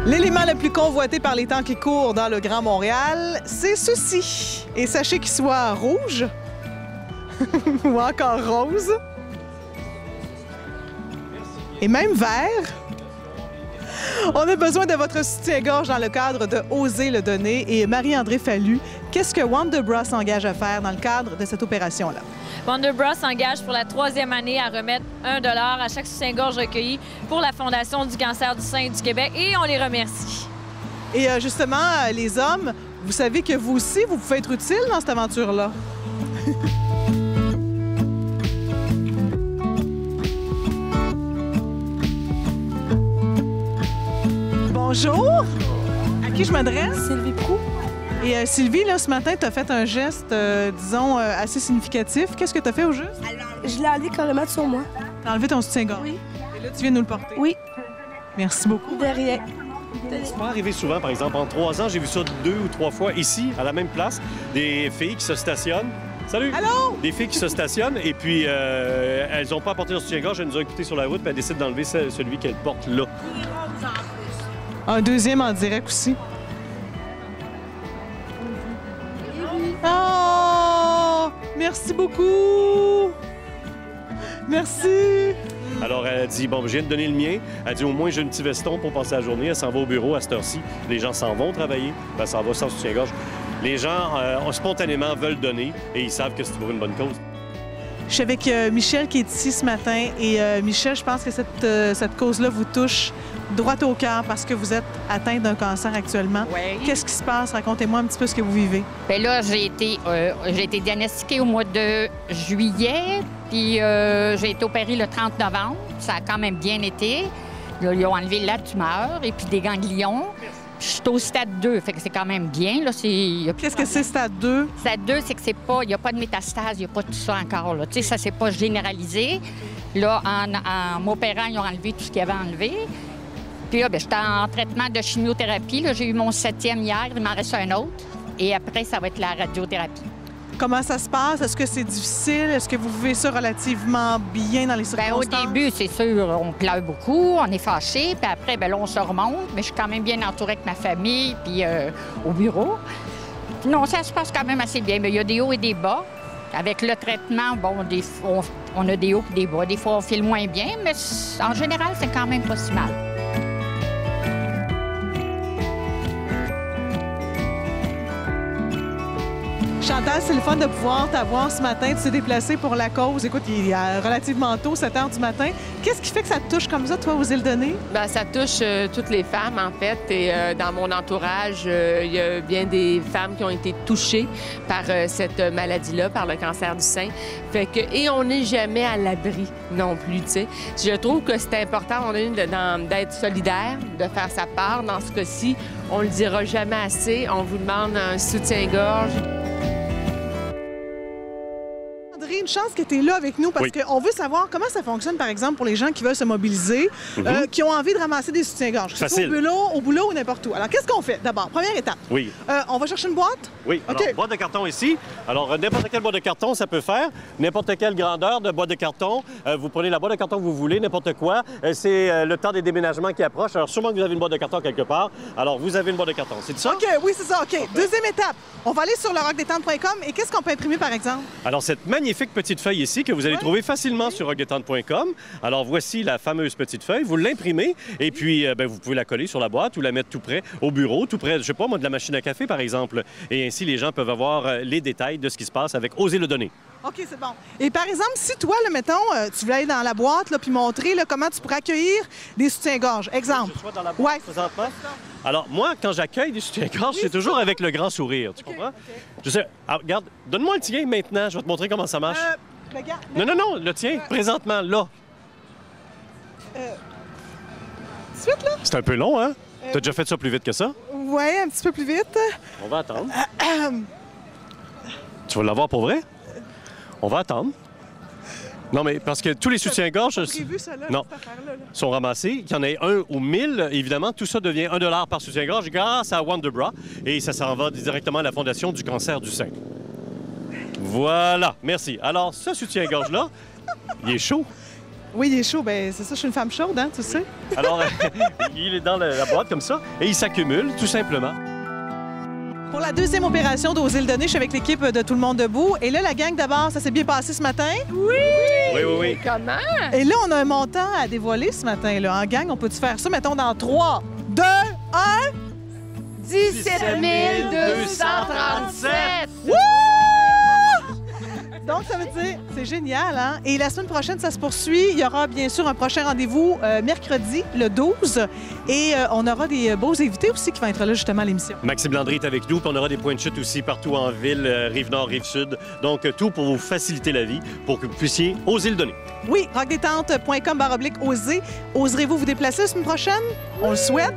L'élément le plus convoité par les temps qui courent dans le Grand Montréal, c'est ceci. Et sachez qu'il soit rouge ou encore rose et même vert. On a besoin de votre soutien-gorge dans le cadre de Oser le donner. Et Marie-André Fallu, qu'est-ce que Wonderbra s'engage à faire dans le cadre de cette opération-là? Wonderbra s'engage pour la 3e année à remettre 1 $ à chaque soutien-gorge recueilli pour la Fondation du cancer du sein du Québec et on les remercie. Et justement, les hommes, vous savez que vous aussi, vous pouvez être utile dans cette aventure-là. Bonjour! À qui je m'adresse? Sylvie Proulx. Et Sylvie, là, ce matin, tu as fait un geste, disons, assez significatif. Qu'est-ce que tu as fait au juste? Je l'ai enlevé carrément sur moi. Tu as enlevé ton soutien-gorge. Oui. Et là, tu viens nous le porter. Oui. Merci beaucoup. De rien. C'est pas arrivé souvent, par exemple. En 3 ans, j'ai vu ça 2 ou 3 fois ici, à la même place. Des filles qui se stationnent. Salut! Allô? Des filles qui se stationnent et puis elles n'ont pas apporté leur soutien-gorge. Elles nous ont écoutés sur la route puis elles décident d'enlever celui qu'elles portent là. Un deuxième en direct aussi. Oh! Merci beaucoup! Merci! Alors, elle a dit, bon, je viens de donner le mien. Elle a dit, au moins, j'ai un petit veston pour passer la journée. Elle s'en va au bureau à cette heure-ci. Les gens s'en vont travailler. Elle s'en va sans soutien-gorge. Les gens, spontanément, veulent donner et ils savent que c'est pour une bonne cause. Je suis avec Michel qui est ici ce matin. Et Michel, je pense que cette cause-là vous touche droit au cœur parce que vous êtes atteint d'un cancer actuellement. Oui. Qu'est-ce qui se passe? Racontez-moi un petit peu ce que vous vivez. Bien là, j'ai été diagnostiquée au mois de juillet, puis j'ai été opérée le 30 novembre. Ça a quand même bien été. Là, ils ont enlevé la tumeur et puis des ganglions. Je suis au stade 2, fait que c'est quand même bien. Qu'est-ce que c'est stade 2? Stade 2, c'est que il n'y a pas de métastase, il n'y a pas tout ça encore. Là. Tu sais, ça, c'est pas généralisé. Là, en m'opérant, ils ont enlevé tout ce qu'ils avaient enlevé. Puis là, j'étais en traitement de chimiothérapie. J'ai eu mon 7e hier, il m'en reste un autre. Et après, ça va être la radiothérapie. Comment ça se passe? Est-ce que c'est difficile? Est-ce que vous vivez ça relativement bien dans les circonstances? Bien, au début, c'est sûr, on pleure beaucoup, on est fâchés. Puis après, bien, là, on se remonte. Mais je suis quand même bien entourée avec ma famille, puis au bureau. Non, ça se passe quand même assez bien. Mais il y a des hauts et des bas. Avec le traitement, bon, on a des hauts et des bas. Des fois, on file moins bien, mais en général, c'est quand même pas si mal. Chantal, c'est le fun de pouvoir t'avoir ce matin, de se déplacer pour la cause. Écoute, il est relativement tôt, 7 h du matin. Qu'est-ce qui fait que ça te touche comme ça, toi, Oser le donner? Bien, ça touche toutes les femmes, en fait. Et dans mon entourage, il y a bien des femmes qui ont été touchées par cette maladie-là, par le cancer du sein. Fait que, et on n'est jamais à l'abri non plus, tu sais. Je trouve que c'est important, d'être solidaire, de faire sa part. Dans ce cas-ci, on le dira jamais assez. On vous demande un soutien-gorge. Une chance que tu es là avec nous parce qu'on veut savoir comment ça fonctionne, par exemple, pour les gens qui veulent se mobiliser, qui ont envie de ramasser des soutiens-gorge. Facile. Au boulot ou n'importe où. Alors, qu'est-ce qu'on fait? D'abord, première étape. Oui. On va chercher une boîte? Oui. OK. Alors, boîte de carton ici. Alors, n'importe quelle boîte de carton, ça peut faire. N'importe quelle grandeur de boîte de carton. Vous prenez la boîte de carton que vous voulez, n'importe quoi. C'est le temps des déménagements qui approche. Alors, sûrement que vous avez une boîte de carton quelque part. Alors, vous avez une boîte de carton. C'est ça? OK, oui, c'est ça. OK. Deuxième étape. On va aller sur le rockdétente.com et qu'est-ce qu'on peut imprimer, par exemple? Alors, cette magnifique petite feuille ici que vous allez trouver facilement sur rockdétente.com. Alors, voici la fameuse petite feuille. Vous l'imprimez et puis vous pouvez la coller sur la boîte ou la mettre tout près au bureau, tout près, je sais pas moi, de la machine à café, par exemple. Et ainsi, les gens peuvent avoir les détails de ce qui se passe avec Oser le donner. OK, c'est bon. Et par exemple, si toi, là, mettons, tu voulais aller dans la boîte puis montrer là, comment tu pourrais accueillir des soutiens-gorge. Exemple. Je sois dans la boîte présentement. Alors, moi, quand j'accueille des soutiens-gorge, c'est toujours avec le grand sourire. Tu comprends? Je sais. Alors, regarde, donne-moi le tien maintenant. Je vais te montrer comment ça marche. Regarde. Non, le tien, présentement, là. Suite, là? C'est un peu long, hein? T'as déjà fait ça plus vite que ça? Oui, un petit peu plus vite. On va attendre. Tu vas l'avoir pour vrai? On va attendre. Non, mais parce que tous les soutiens-gorge sont ramassés. Qu'il y en ait 1 ou 1000, évidemment, tout ça devient 1 $ par soutien-gorge grâce à Wonderbra. Et ça s'en va directement à la Fondation du cancer du sein. Voilà, merci. Alors, ce soutien-gorge-là, il est chaud. Oui, il est chaud. Bien, c'est ça, je suis une femme chaude, hein, tu sais. Alors, il est dans la boîte comme ça et il s'accumule, tout simplement. Pour la deuxième opération d'Oser le donner, je suis avec l'équipe de Tout le monde debout. Et là, la gang, d'abord, ça s'est bien passé ce matin? Oui. Comment? Et là, on a un montant à dévoiler ce matin. Là. En gang, on peut-tu faire ça, mettons, dans 3, 2, 1? 17 237! Wouh! Donc, ça veut dire, c'est génial, hein? Et la semaine prochaine, ça se poursuit. Il y aura bien sûr un prochain rendez-vous mercredi, le 12. Et on aura des beaux invités aussi qui vont être là justement à l'émission. Maxime Landry est avec nous, puis on aura des points de chute aussi partout en ville, Rive-Nord, Rive-Sud. Donc, tout pour vous faciliter la vie, pour que vous puissiez oser le donner. Oui, rockdétente.com/oser. Oserez-vous vous déplacer la semaine prochaine? On le souhaite.